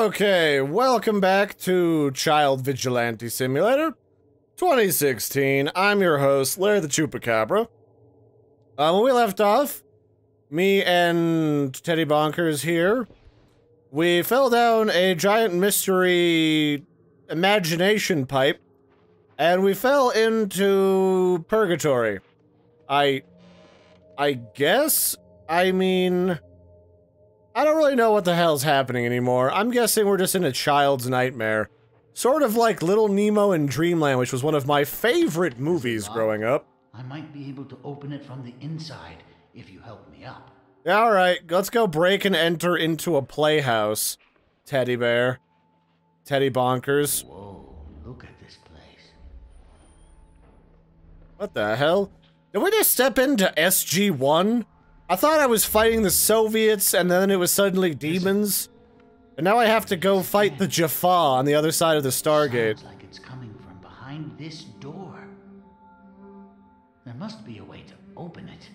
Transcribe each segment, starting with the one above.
Okay, welcome back to Child Vigilante Simulator 2016. I'm your host, Larry the Chupacabra. When we left off, me and Teddy Bonkers here, we fell down a giant mystery imagination pipe, and we fell into purgatory. I guess? I mean, I don't really know what the hell's happening anymore. I'm guessing we're just in a child's nightmare. Sort of like Little Nemo in Dreamland, which was one of my favorite movies growing up. I might be able to open it from the inside if you help me up. Yeah, alright, let's go break and enter into a playhouse. Teddy bear. Teddy Bonkers. Whoa, look at this place. What the hell? Did we just step into SG-1? I thought I was fighting the Soviets, and then it was suddenly demons. And now I have to go fight the Jaffa on the other side of the Stargate. Sounds like it's coming from behind this door. There must be a way to open it.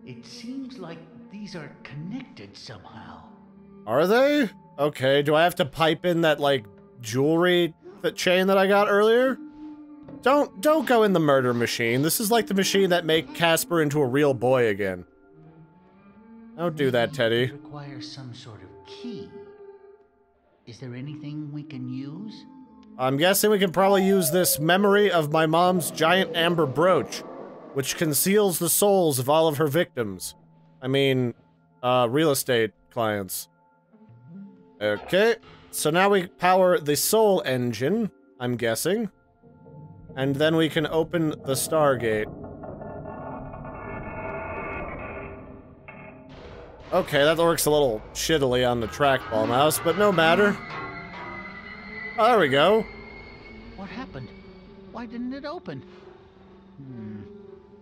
It seems like these are connected somehow. Are they? Okay, do I have to pipe in that, like, jewelry chain that I got earlier? Don't go in the murder machine. This is like the machine that make Casper into a real boy again. Don't do that, Teddy. It requires some sort of key. Is there anything we can use? I'm guessing we can probably use this memory of my mom's giant amber brooch, which conceals the souls of all of her victims. I mean, real estate clients. Okay, so now we power the soul engine, I'm guessing. And then we can open the Stargate. Okay, that works a little shittily on the trackball mouse, but no matter. Oh, there we go. What happened? Why didn't it open?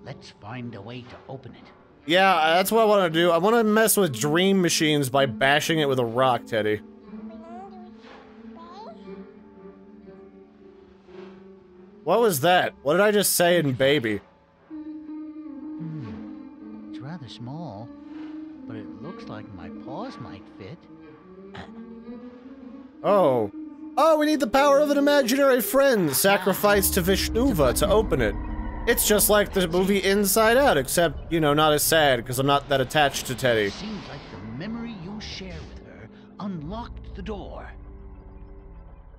Let's find a way to open it. Yeah, that's what I want to do. I want to mess with dream machines by bashing it with a rock, Teddy. What was that? What did I just say in baby? It's rather small, but it looks like my paws might fit. Oh. Oh, we need the power of an imaginary friend sacrificed to Vishnuva to open it. It's just like the movie Inside Out, except, you know, not as sad, because I'm not that attached to Teddy. Seems like the memory you share with her unlocked the door.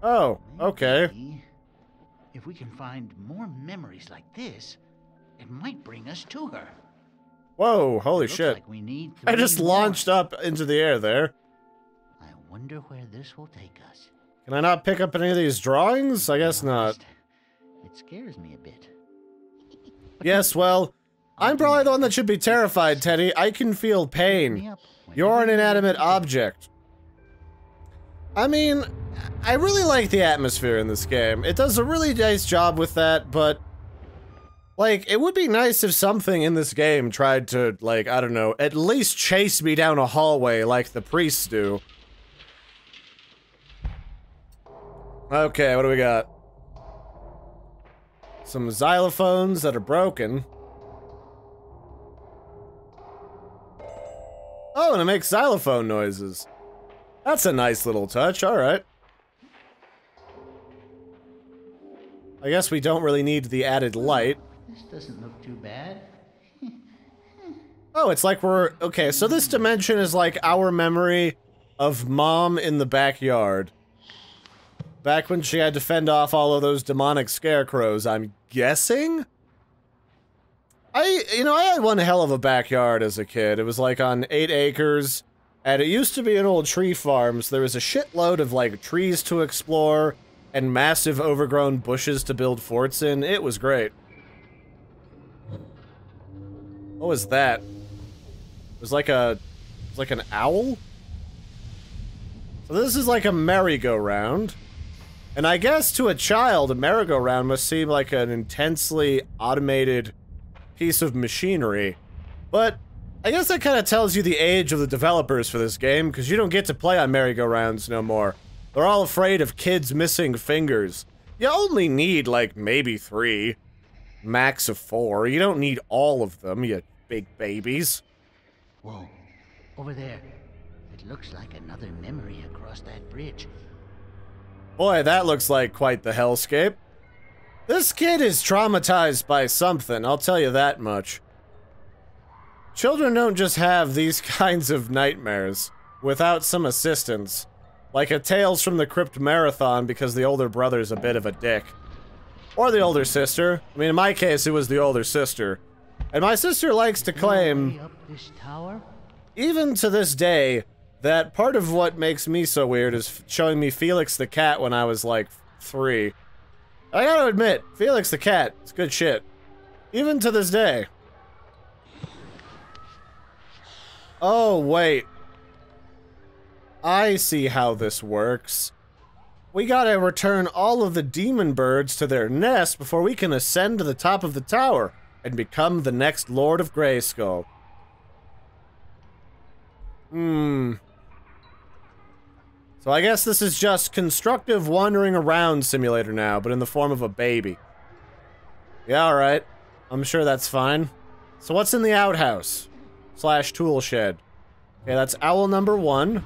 Oh, okay. Maybe if we can find more memories like this, it might bring us to her. Whoa, holy shit. Like we need I just launched up into the air there. I wonder where this will take us. Can I not pick up any of these drawings? I guess not. It scares me a bit. Yes, well, I'm probably the one that should be terrified, Teddy. I can feel pain. You're an inanimate object. I mean, I really like the atmosphere in this game. It does a really nice job with that, but like, it would be nice if something in this game tried to, like, I don't know, at least chase me down a hallway like the priests do. Okay, what do we got? Some xylophones that are broken. Oh, and it makes xylophone noises. That's a nice little touch, alright. I guess we don't really need the added light. This doesn't look too bad. Oh, it's like we're... Okay, so this dimension is like our memory of Mom in the backyard. Back when she had to fend off all of those demonic scarecrows, I'm guessing? You know, I had one hell of a backyard as a kid. It was like on 8 acres, and it used to be an old tree farm, so there was a shitload of, like, trees to explore, and massive overgrown bushes to build forts in. It was great. What was that? It was like a... It was like an owl? So this is like a merry-go-round. And I guess to a child, a merry-go-round must seem like an intensely automated piece of machinery. But I guess that kind of tells you the age of the developers for this game, because you don't get to play on merry-go-rounds no more. They're all afraid of kids missing fingers. You only need, like, maybe 3. Max of 4. You don't need all of them, you big babies. Whoa. Over there. It looks like another memory across that bridge. Boy, that looks like quite the hellscape. This kid is traumatized by something, I'll tell you that much. Children don't just have these kinds of nightmares without some assistance. Like a Tales from the Crypt marathon because the older brother's a bit of a dick. Or the older sister. I mean, in my case, it was the older sister. And my sister likes to claim, Up this tower? even to this day, that part of what makes me so weird is showing me Felix the cat when I was like 3. I gotta admit, Felix the cat, it's good shit. Even to this day. Oh, wait. I see how this works. We gotta return all of the demon birds to their nest before we can ascend to the top of the tower and become the next Lord of Grayskull. So I guess this is just constructive wandering around simulator now, but in the form of a baby. Yeah, alright. I'm sure that's fine. So what's in the outhouse? / tool shed. Okay, that's owl number 1.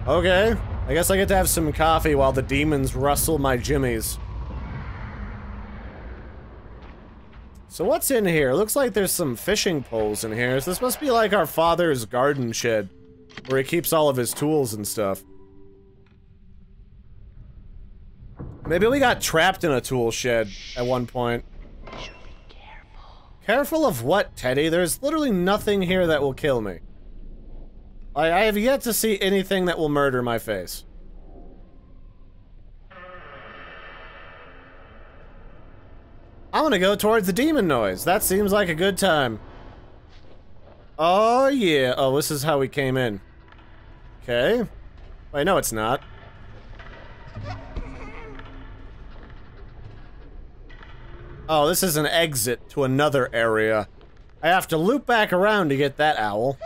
Okay, I guess I get to have some coffee while the demons rustle my jimmies. So what's in here? Looks like there's some fishing poles in here. So this must be like our father's garden shed, where he keeps all of his tools and stuff. Maybe we got trapped in a tool shed at one point. Should be careful. Careful of what, Teddy? There's literally nothing here that will kill me. I have yet to see anything that will murder my face. I'm gonna go towards the demon noise. That seems like a good time. Oh, yeah. Oh, this is how we came in. Okay. Wait, no, it's not. Oh, this is an exit to another area. I have to loop back around to get that owl.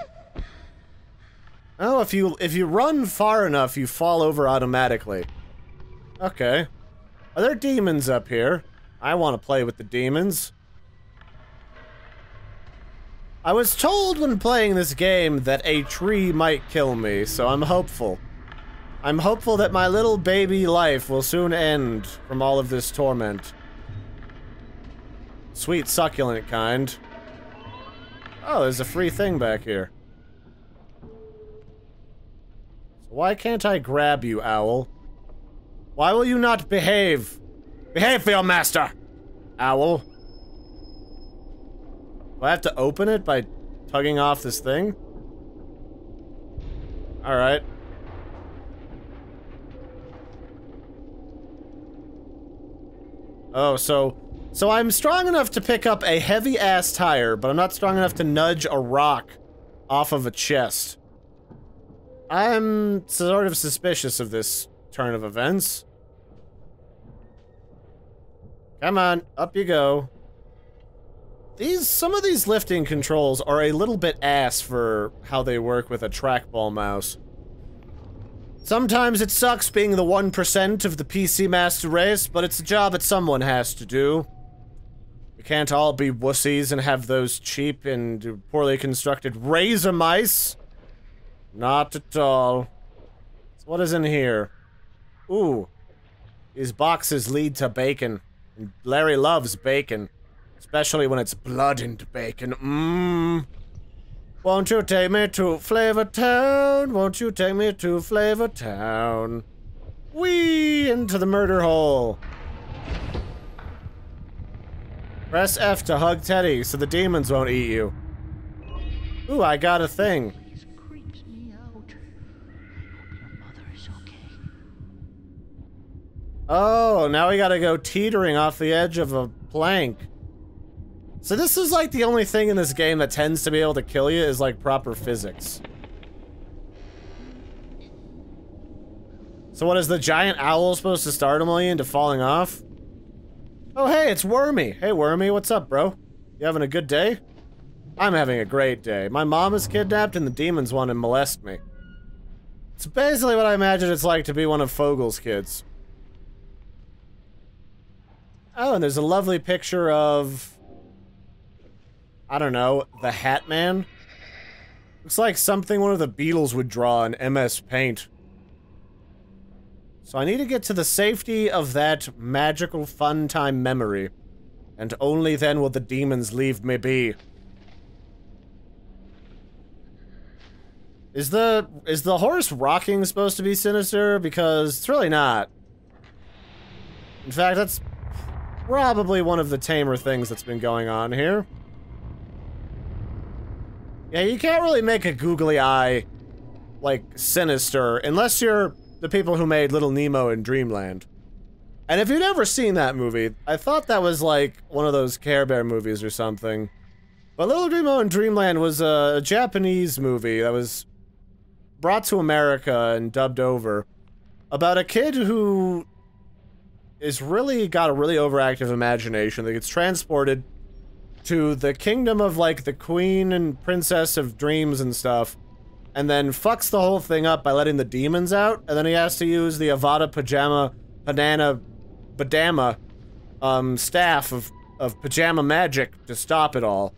Oh, if you run far enough, you fall over automatically. Okay. Are there demons up here? I want to play with the demons. I was told when playing this game that a tree might kill me, so I'm hopeful. I'm hopeful that my little baby life will soon end from all of this torment. Sweet succulent kind. Oh, there's a free thing back here. So why can't I grab you, owl? Why will you not behave? Behave for your master, owl. Do I have to open it by tugging off this thing? Alright. Oh, so I'm strong enough to pick up a heavy-ass tire, but I'm not strong enough to nudge a rock off of a chest. I'm sort of suspicious of this turn of events. Come on, up you go. Some of these lifting controls are a little bit ass for how they work with a trackball mouse. Sometimes it sucks being the 1% of the PC master race, but it's a job that someone has to do. We can't all be wussies and have those cheap and poorly constructed razor mice. Not at all. So what is in here? Ooh. These boxes lead to bacon. And Larry loves bacon. Especially when it's blood and bacon. Mmm. Won't you take me to Flavor Town? Won't you take me to Flavor Town? Whee! Into the murder hole. Press F to hug Teddy so the demons won't eat you. Ooh, I got a thing. This creeps me out. I hope your mother is okay. Oh, now we gotta go teetering off the edge of a plank. So this is like the only thing in this game that tends to be able to kill you is like proper physics. So what is the giant owl supposed to startle me into falling off? Oh hey, it's Wormy. Hey Wormy, what's up, bro? You having a good day? I'm having a great day. My mom is kidnapped and the demons want to molest me. It's basically what I imagine it's like to be one of Fogel's kids. Oh, and there's a lovely picture of... I don't know, the Hat Man? Looks like something one of the Beatles would draw in MS Paint. So I need to get to the safety of that magical fun time memory. And only then will the demons leave me be. Is the horse rocking supposed to be sinister? Because it's really not. In fact, that's probably one of the tamer things that's been going on here. Yeah, you can't really make a googly eye, like, sinister, unless you're the people who made Little Nemo and Dreamland. And if you've never seen that movie, I thought that was like one of those Care Bear movies or something. But Little Nemo and Dreamland was a Japanese movie that was brought to America and dubbed over about a kid who is really got a really overactive imagination that gets transported to the kingdom of like the queen and princess of dreams and stuff, and then fucks the whole thing up by letting the demons out, and then he has to use the Avada Badama staff of pajama magic to stop it all.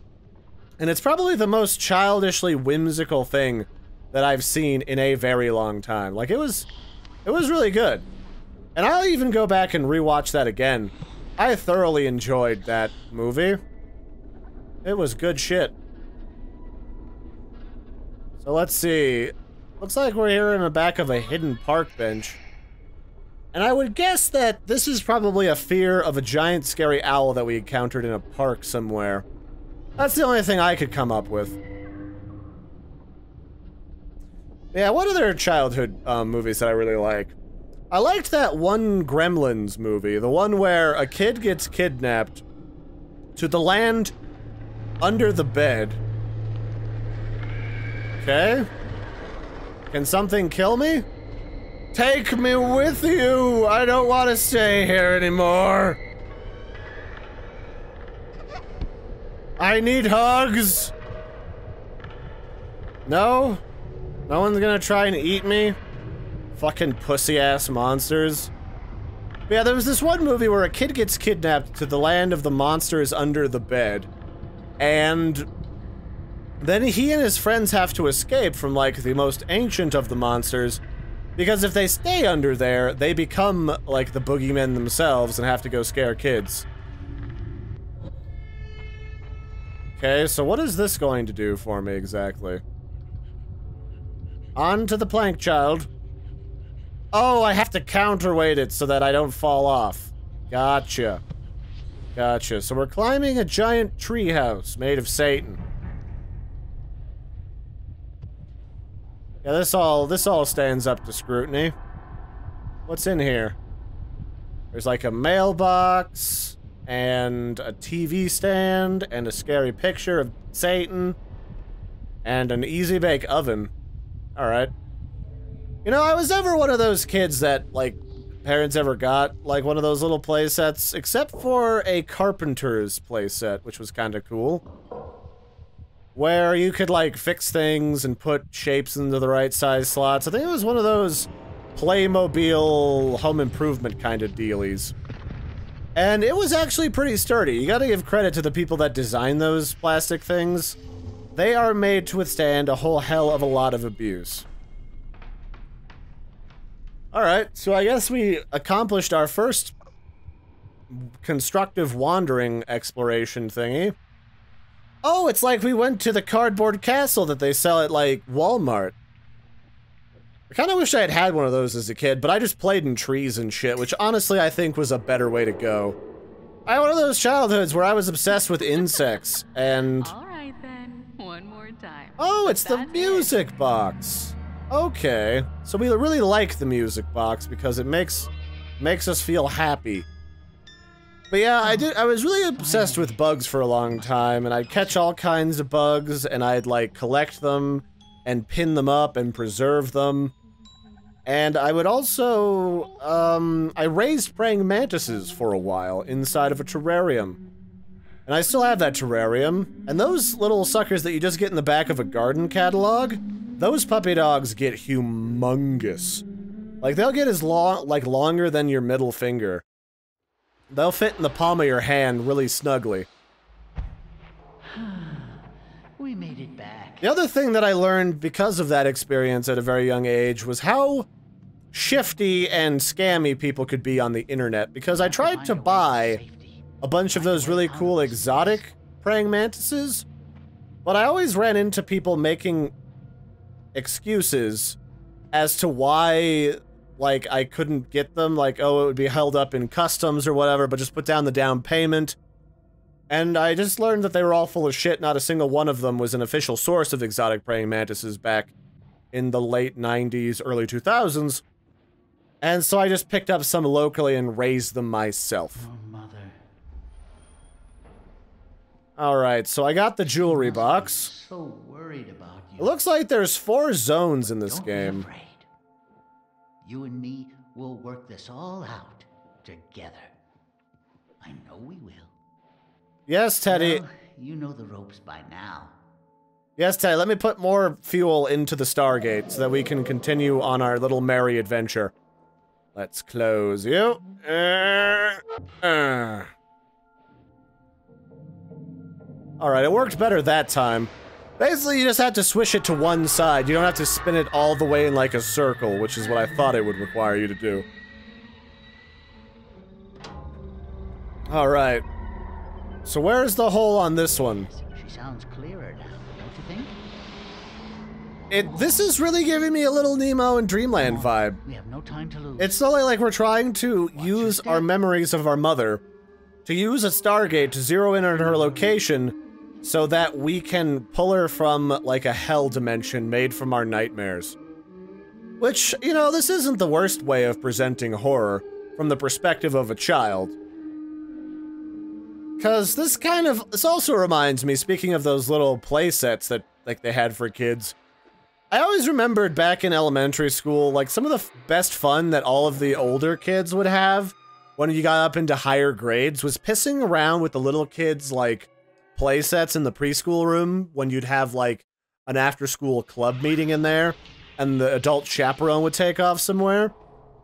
And it's probably the most childishly whimsical thing that I've seen in a very long time. Like, it was really good. And I'll even go back and rewatch that again. I thoroughly enjoyed that movie. It was good shit. So let's see. Looks like we're here in the back of a hidden park bench. And I would guess that this is probably a fear of a giant scary owl that we encountered in a park somewhere. That's the only thing I could come up with. Yeah, what other childhood movies that I really like? I liked that one Gremlins movie, the one where a kid gets kidnapped to the land under the bed. Okay. Can something kill me? Take me with you! I don't want to stay here anymore! I need hugs! No? No one's gonna try and eat me? Fucking pussy-ass monsters. But yeah, there was this one movie where a kid gets kidnapped to the land of the monsters under the bed. And then he and his friends have to escape from, like, the most ancient of the monsters, because if they stay under there, they become, like, the boogeymen themselves and have to go scare kids. Okay, so what is this going to do for me exactly? On to the plank, child. Oh, I have to counterweight it so that I don't fall off. Gotcha. Gotcha. So we're climbing a giant treehouse made of Satan. Yeah, this all stands up to scrutiny. What's in here? There's like a mailbox and a TV stand and a scary picture of Satan and an easy bake oven. All right. You know, I was never one of those kids that, like, parents ever got, like, one of those little play sets, except for a carpenter's play set, which was kind of cool. Where you could, like, fix things and put shapes into the right size slots. I think it was one of those Playmobil home improvement kind of dealies. And it was actually pretty sturdy. You gotta give credit to the people that designed those plastic things. They are made to withstand a whole hell of a lot of abuse. Alright, so I guess we accomplished our first constructive wandering exploration thingy. Oh, it's like we went to the cardboard castle that they sell at, like, Walmart. I kind of wish I had had one of those as a kid, but I just played in trees and shit, which honestly I think was a better way to go. I had one of those childhoods where I was obsessed with insects, and... Alright then, one more time. Oh, it's the music box! Okay, so we really like the music box because it makes us feel happy. But yeah, I was really obsessed with bugs for a long time, and I'd catch all kinds of bugs, and I'd, like, collect them, and pin them up, and preserve them. And I would also, I raised praying mantises for a while inside of a terrarium. And I still have that terrarium, and those little suckers that you just get in the back of a garden catalog, those puppy dogs get humongous. Like, they'll get as long, like, longer than your middle finger. They'll fit in the palm of your hand really snugly. We made it back. The other thing that I learned because of that experience at a very young age was how shifty and scammy people could be on the internet, because I tried to buy a bunch of those really cool exotic praying mantises, but I always ran into people making excuses as to why, like, I couldn't get them, like, oh, it would be held up in customs or whatever, but just put down the down payment. And I just learned that they were all full of shit. Not a single one of them was an official source of exotic praying mantises back in the late 90s, early 2000s. And so I just picked up some locally and raised them myself. Oh, mother. Alright, so I got the jewelry box. So worried about you. It looks like there's 4 zones in this Don't game. be afraid. You and me will work this all out together. I know we will. Yes, Teddy. Well, you know the ropes by now. Yes, Teddy, let me put more fuel into the Stargate so that we can continue on our little merry adventure. Let's close you. Alright, it worked better that time. Basically, you just have to swish it to one side. You don't have to spin it all the way in like a circle, which is what I thought it would require you to do. Alright. So where's the hole on this one? She sounds clearer now, don't you think? This is really giving me a little Nemo and Dreamland vibe. We have no time to lose. It's slowly like we're trying to use our memories of our mother to use a Stargate to zero in on her location so that we can pull her from, like, a hell dimension made from our nightmares. Which, you know, this isn't the worst way of presenting horror from the perspective of a child. Because this also reminds me, speaking of those little play sets that, like, they had for kids, I always remembered back in elementary school, like, some of the best fun that all of the older kids would have when you got up into higher grades was pissing around with the little kids, like, play sets in the preschool room when you'd have, like, an after-school club meeting in there, and the adult chaperone would take off somewhere.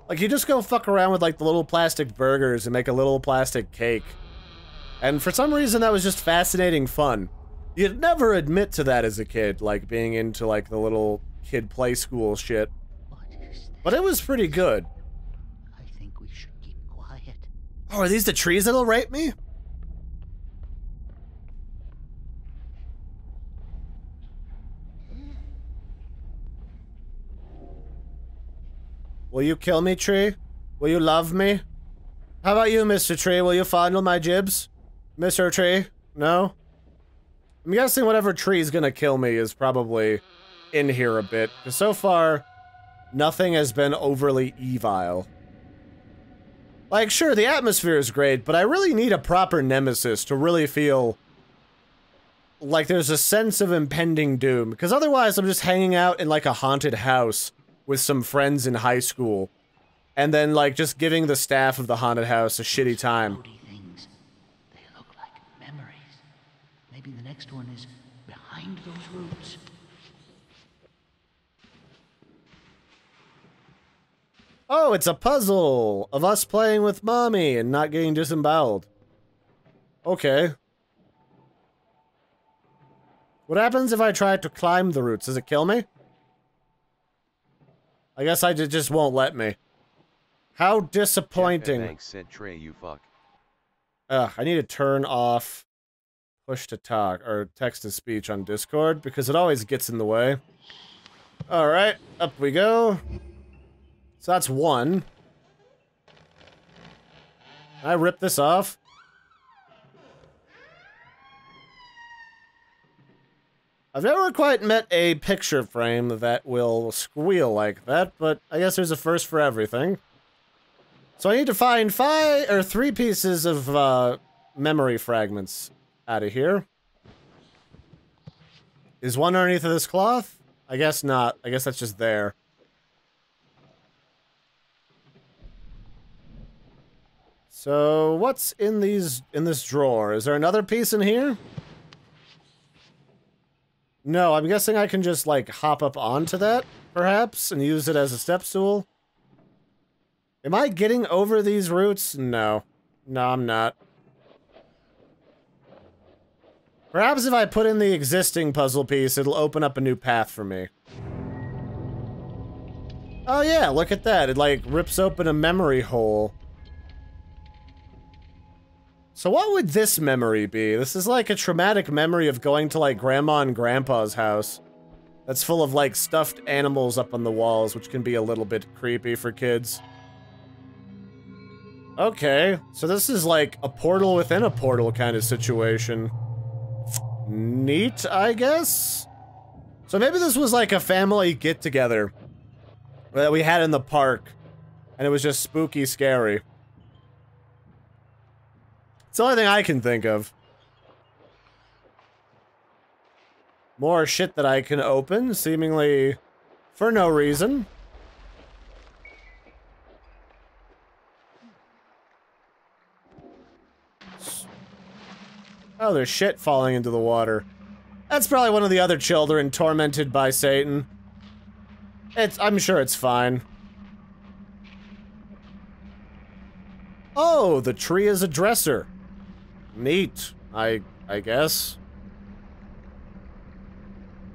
Like, you just go fuck around with, like, the little plastic burgers and make a little plastic cake. And for some reason, that was just fascinating fun. You'd never admit to that as a kid, like, being into, like, the little kid play school shit. What is this? But it was pretty good. I think we should keep quiet. Oh, are these the trees that'll rape me? Will you kill me, Tree? Will you love me? How about you, Mr. Tree? Will you fondle my jibs? Mr. Tree? No? I'm guessing whatever tree's gonna kill me is probably in here a bit, because so far, nothing has been overly evil. Like, sure, the atmosphere is great, but I really need a proper nemesis to really feel like there's a sense of impending doom, because otherwise I'm just hanging out in, like, a haunted house with some friends in high school, and then, like, just giving the staff of the haunted house a shitty time. Floaty things. They look like memories. Maybe the next one is behind those roots. Oh, it's a puzzle of us playing with Mommy and not getting disemboweled. Okay. What happens if I try to climb the roots? Does it kill me? I guess it just won't let me. How disappointing. Thanks, said Trey, you fuck. I need to turn off push to talk or text to speech on Discord because it always gets in the way. Alright, up we go. So that's one. Can I rip this off? I've never quite met a picture frame that will squeal like that, but I guess there's a first for everything. So I need to find 3 pieces of memory fragments out of here. Is one underneath of this cloth? I guess not. I guess that's just there. So what's in this drawer? Is there another piece in here? No, I'm guessing I can just, like, hop up onto that, perhaps, and use it as a step stool. Am I getting over these roots? No. No, I'm not. Perhaps if I put in the existing puzzle piece, it'll open up a new path for me. Oh yeah, look at that. It like rips open a memory hole. So what would this memory be? This is like a traumatic memory of going to like Grandma and Grandpa's house. That's full of like stuffed animals up on the walls, which can be a little bit creepy for kids. Okay, so this is like a portal within a portal kind of situation. Neat, I guess? So maybe this was like a family get-together that we had in the park, and it was just spooky scary. It's the only thing I can think of. More shit that I can open, seemingly for no reason. Oh, there's shit falling into the water. That's probably one of the other children tormented by Satan. I'm sure it's fine. Oh, the tree is a dresser. Neat, I guess.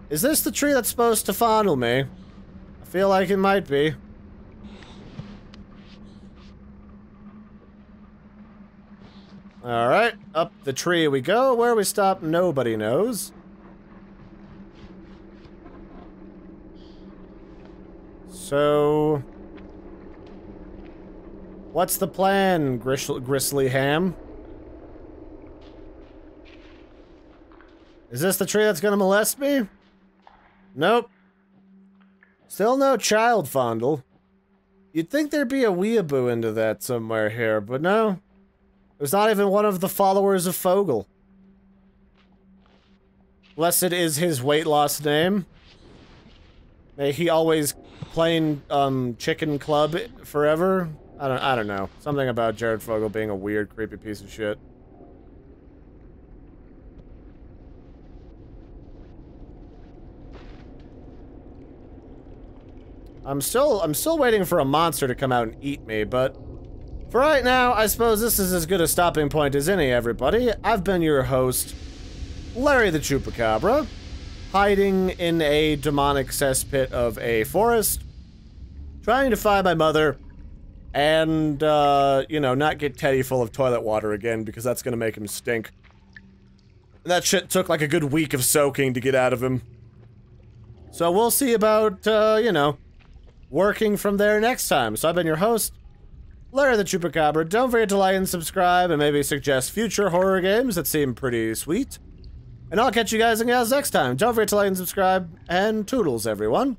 Is this the tree that's supposed to fondle me? I feel like it might be. Alright, up the tree we go. Where we stop, nobody knows. So... what's the plan, Gristly Ham? Is this the tree that's gonna molest me? Nope. Still no child fondle. You'd think there'd be a weeaboo into that somewhere here, but no. There's not even one of the followers of Fogel. Blessed is his weight loss name. May he always plain chicken club forever. I don't know. Something about Jared Fogel being a weird, creepy piece of shit. I'm still waiting for a monster to come out and eat me, but for right now, I suppose this is as good a stopping point as any, everybody. I've been your host, Larry the Chupacabra, hiding in a demonic cesspit of a forest, trying to find my mother, and, you know, not get Teddy full of toilet water again, because that's gonna make him stink. That shit took like a good week of soaking to get out of him. So we'll see about, you know, working from there next time. So I've been your host, Larry the Chupacabra. Don't forget to like and subscribe, and maybe suggest future horror games that seem pretty sweet. And I'll catch you guys and gals next time. Don't forget to like and subscribe, and toodles, everyone.